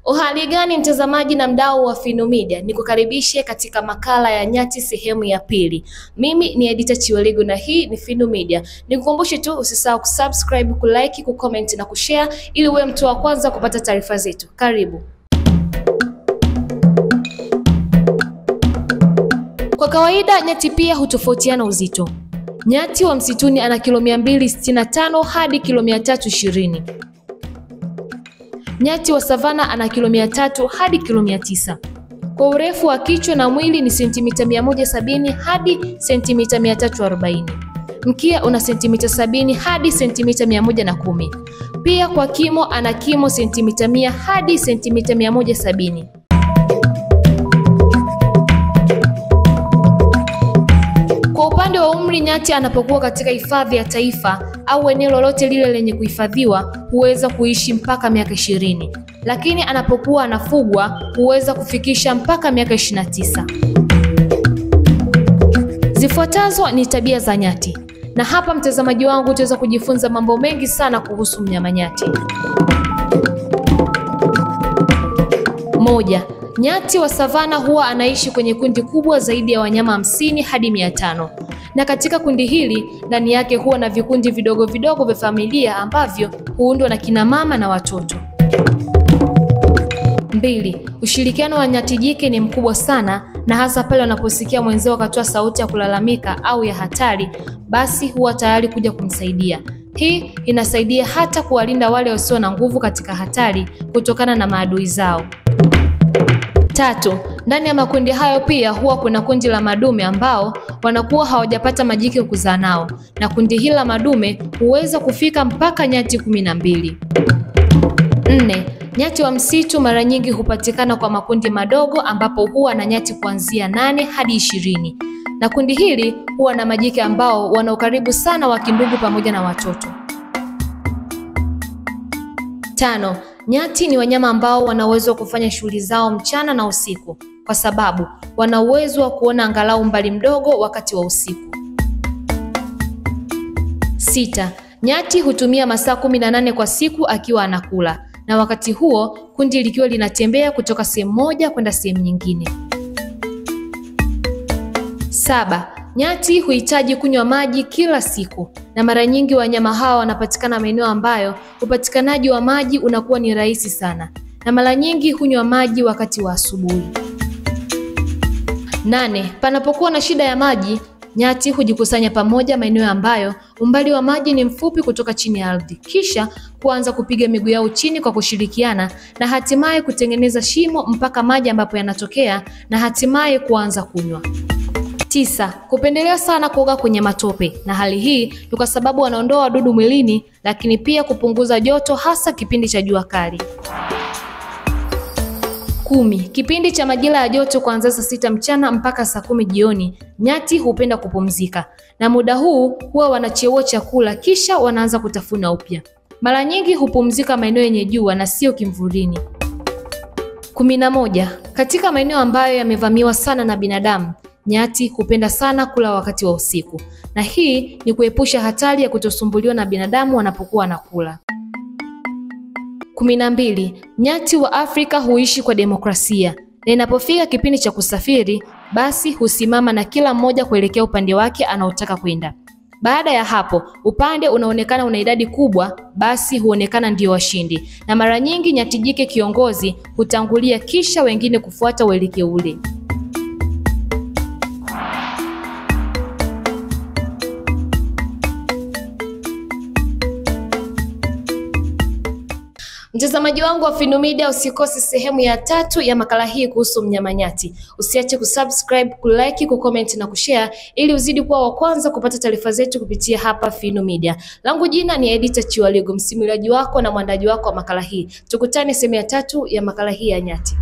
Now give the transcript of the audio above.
Uhali gani mtazamaji na mdau wa Fino Media, nikukaribishe katika makala ya nyati sehemu ya pili. Mimi ni Edita Chiweligo na hii ni Fino Media. Nikukumbushe tu usisahau kusubscribe, kulike, kucomment na kushare ili uwe mtu wa kwanza kupata taarifa zetu. Karibu. Kwa kawaida nyati pia hutofautiana uzito. Nyati wa msituni ana kilo 265 hadi kilo 320. Nyati wa savana ana kilo 300 hadi kilo 900. Kwa urefu wa kichwa na mwili ni sentimita 170 hadi sentimita 340. Mkia una sentimita 70 hadi sentimita 110. Pia kwa kimo ana kimo sentimita 100 hadi sentimita 170. Kwa upande wa umri, nyati anapokuwa katika hifadhi ya taifa au eneo lolote lile lenye kuhifadhiwa huweza kuishi mpaka miaka 20, lakini anapokuwa anafugwa huweza kufikisha mpaka miaka 29. Zifuatazo ni tabia za nyati, na hapa mtazamaji wangu utaweza kujifunza mambo mengi sana kuhusu mnyama nyati. 1. Nyati wa savana huwa anaishi kwenye kundi kubwa zaidi ya wanyama 50 hadi 500. Na katika kundi hili ndani yake huwa na vikundi vidogo vidogo vya familia ambavyo huundwa na kina mama na watoto. 2. Ushirikiano wa nyati jike ni mkubwa sana, na hasa pale wanaposikia mwenzao akatoa sauti ya kulalamika au ya hatari, basi huwa tayari kuja kumsaidia. Hii inasaidia hata kuwalinda wale wasio na nguvu katika hatari kutokana na maadui zao. 3. Ndani ya makundi hayo pia huwa kuna kundi la madume ambao wanakuwa hawajapata majike kuzaa nao, na kundi hili la madume huweza kufika mpaka nyati 12. 4. Nyati wa msitu mara nyingi hupatikana kwa makundi madogo ambapo huwa na nyati kuanzia 8 hadi 20, na kundi hili huwa na majike ambao wana ukaribu sana wa kindugu pamoja na watoto. 5. Nyati ni wanyama ambao wana uwezo wa kufanya shughuli zao mchana na usiku, kwa sababu wana uwezo wa kuona angalau umbali mdogo wakati wa usiku. 6. Nyati hutumia masaa 18 kwa siku akiwa anakula, na wakati huo kundi likiwa linatembea kutoka sehemu moja kwenda sehemu nyingine. 7. Nyati huhitaji kunywa maji kila siku, na mara nyingi wanyama hawa wanapatikana maeneo ambayo upatikanaji wa maji unakuwa ni rahisi sana, na mara nyingi hunywa maji wakati wa asubuhi. 8. Panapokuwa na shida ya maji, nyati hujikusanya pamoja maeneo ambayo umbali wa maji ni mfupi kutoka chini ya ardhi, kisha kuanza kupiga miguu yao chini kwa kushirikiana, na hatimaye kutengeneza shimo mpaka maji ambapo yanatokea, na hatimaye kuanza kunywa. 9. Kupendelea sana kuoga kwenye matope, na hali hii ni kwa sababu wanaondoa wadudu mwilini, lakini pia kupunguza joto hasa kipindi cha jua kali. 10. Kipindi cha majira ya joto kuanzia saa 6 mchana mpaka saa 10 jioni, nyati hupenda kupumzika, na muda huu huwa wanacheuo chakula kisha wanaanza kutafuna upya. Mara nyingi hupumzika maeneo yenye jua na sio kimvulini. 11. Katika maeneo ambayo yamevamiwa sana na binadamu, nyati hupenda sana kula wakati wa usiku, na hii ni kuepusha hatari ya kutosumbuliwa na binadamu wanapokuwa wanakula. 12. Nyati wa Afrika huishi kwa demokrasia, na inapofika kipindi cha kusafiri, basi husimama na kila mmoja kuelekea upande wake anaotaka kwenda. Baada ya hapo, upande unaonekana una idadi kubwa, basi huonekana ndio washindi, na mara nyingi nyati jike kiongozi hutangulia kisha wengine kufuata uelekeo ule. Mtazamaji wangu wa Fino Media, usikose sehemu ya 3 ya makala hii kuhusu mnyama nyati. Usiache kusubscribe, kulike, kucomment na kushare ili uzidi kuwa wa kwanza kupata taarifa zetu kupitia hapa Fino Media. Langu jina ni Edita Chiweligo, msimuliaji wako na mwandaji wako wa makala hii. Tukutane sehemu ya 3 ya makala hii ya nyati.